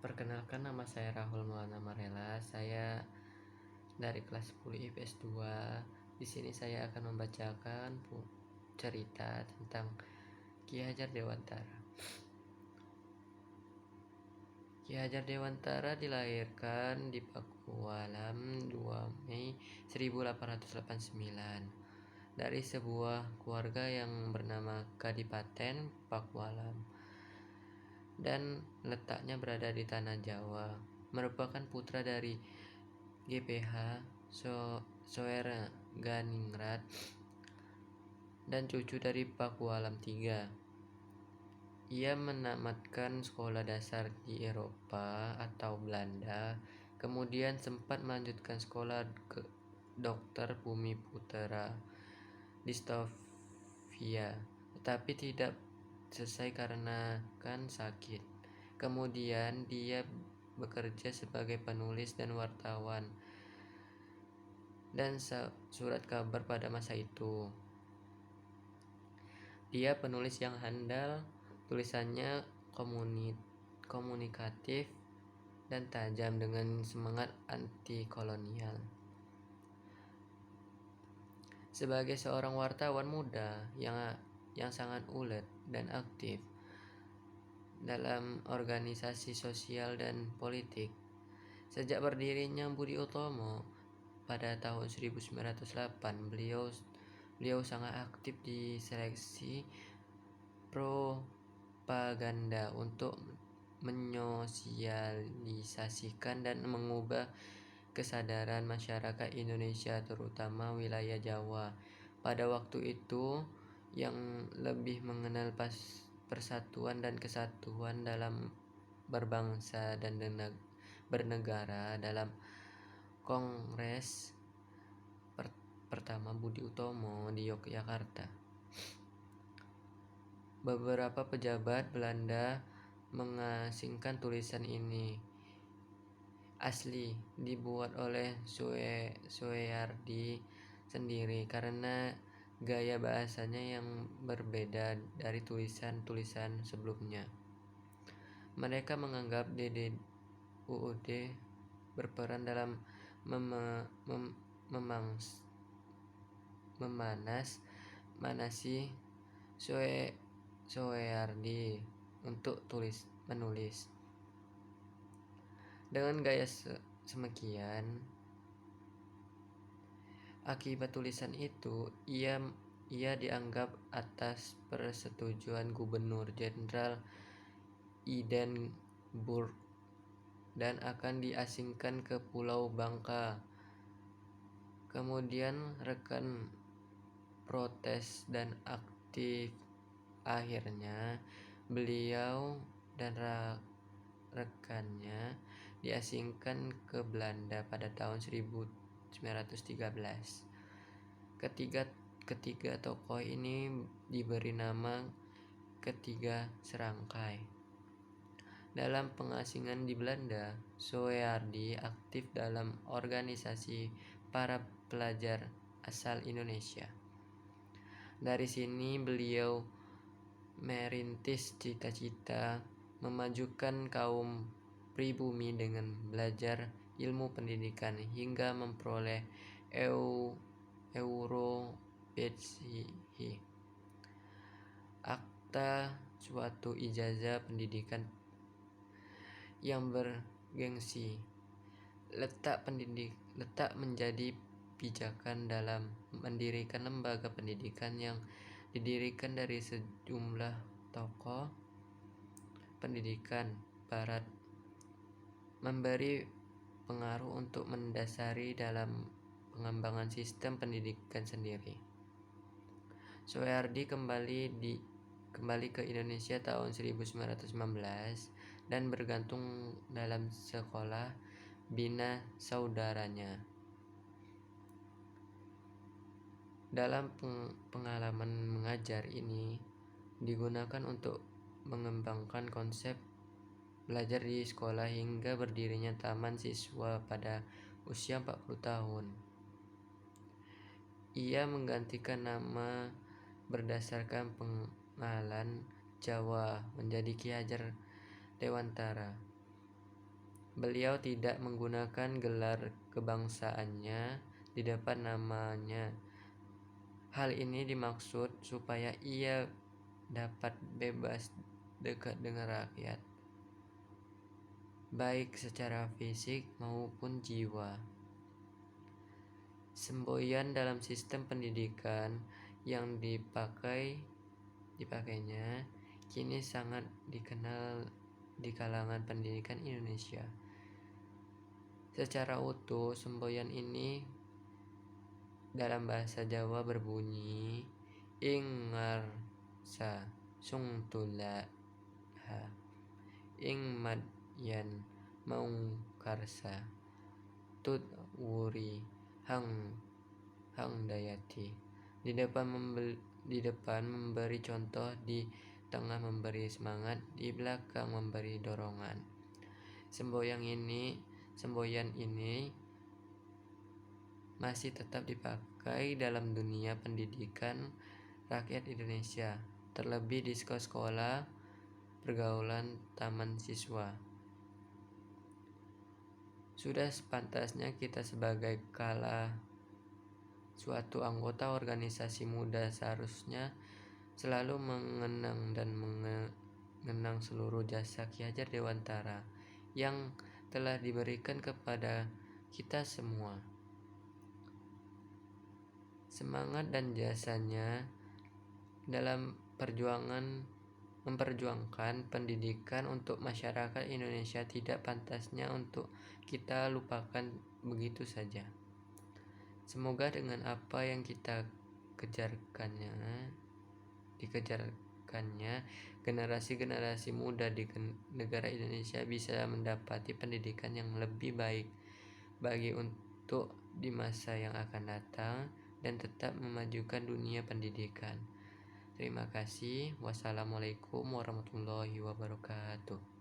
Perkenalkan, nama saya Rahul Maulana Marela. Saya dari kelas 10 IPS 2. Di sini saya akan membacakan cerita tentang Ki Hajar Dewantara. Ki Hajar Dewantara dilahirkan di Pakualam 2 Mei 1889 dari sebuah keluarga yang bernama Kadipaten Pakualam dan letaknya berada di tanah Jawa. Merupakan putra dari GPH Soeharganingrat dan cucu dari Pakualam III. Ia menamatkan sekolah dasar di Eropa atau Belanda, kemudian sempat melanjutkan sekolah ke Dokter Bumi Putera di Sofia, tetapi tidak selesai karena sakit. Kemudian dia bekerja sebagai penulis dan wartawan dan surat kabar pada masa itu. Dia penulis yang handal, tulisannya komunikatif dan tajam dengan semangat anti kolonial. Sebagai seorang wartawan muda yang sangat ulet dan aktif dalam organisasi sosial dan politik, sejak berdirinya Budi Utomo pada tahun 1908, beliau sangat aktif di seleksi propaganda untuk menyosialisasikan dan mengubah kesadaran masyarakat Indonesia, terutama wilayah Jawa pada waktu itu, yang lebih mengenal persatuan dan kesatuan dalam berbangsa dan bernegara. Dalam Kongres pertama Budi Utomo di Yogyakarta, beberapa pejabat Belanda mengasingkan tulisan ini. Asli dibuat oleh Soehardi sendiri karena gaya bahasanya yang berbeda dari tulisan-tulisan sebelumnya. Mereka menganggap UUD berperan dalam memanasi Soehardi untuk menulis. Dengan gaya semakian, akibat tulisan itu, ia dianggap atas persetujuan Gubernur Jenderal Hindenburg dan akan diasingkan ke Pulau Bangka. Kemudian rekan protes dan aktif. Akhirnya beliau dan rekannya diasingkan ke Belanda pada tahun 1913. Ketiga tokoh ini diberi nama Ketiga Serangkai. Dalam pengasingan di Belanda, Soehardi aktif dalam organisasi para pelajar asal Indonesia. Dari sini beliau merintis cita-cita memajukan kaum pribumi dengan belajar ilmu pendidikan hingga memperoleh Europesi, akta suatu ijazah pendidikan yang bergengsi. Letak menjadi pijakan dalam mendirikan lembaga pendidikan yang didirikan dari sejumlah tokoh pendidikan Barat, memberi pengaruh untuk mendasari dalam pengembangan sistem pendidikan sendiri. Soehardi kembali ke Indonesia tahun 1919 dan bergantung dalam sekolah bina saudaranya. Dalam pengalaman mengajar ini digunakan untuk mengembangkan konsep belajar di sekolah hingga berdirinya Taman Siswa pada usia 40 tahun. Ia menggantikan nama berdasarkan pengalan Jawa menjadi Ki Hajar Dewantara. Beliau tidak menggunakan gelar kebangsaannya di depan namanya. Hal ini dimaksud supaya ia dapat bebas dekat dengan rakyat, baik secara fisik maupun jiwa. Semboyan dalam sistem pendidikan yang dipakainya kini sangat dikenal di kalangan pendidikan Indonesia. Secara utuh, semboyan ini dalam bahasa Jawa berbunyi ing ngarsa sungtula ha ing madyan maung karsa tut wuri hang hang dayati. Di depan memberi contoh, di tengah memberi semangat, di belakang memberi dorongan. Semboyan ini masih tetap dipakai dalam dunia pendidikan rakyat Indonesia, terlebih di sekolah, pergaulan, taman siswa. Sudah sepantasnya kita sebagai suatu anggota organisasi muda seharusnya selalu mengenang dan mengenang seluruh jasa Ki Hajar Dewantara yang telah diberikan kepada kita semua. Semangat dan jasanya dalam memperjuangkan pendidikan untuk masyarakat Indonesia tidak pantasnya untuk kita lupakan begitu saja. Semoga dengan apa yang kita dikejarkannya, generasi-generasi muda di negara Indonesia bisa mendapati pendidikan yang lebih baik bagi untuk di masa yang akan datang dan tetap memajukan dunia pendidikan. Terima kasih. Wassalamualaikum warahmatullahi wabarakatuh.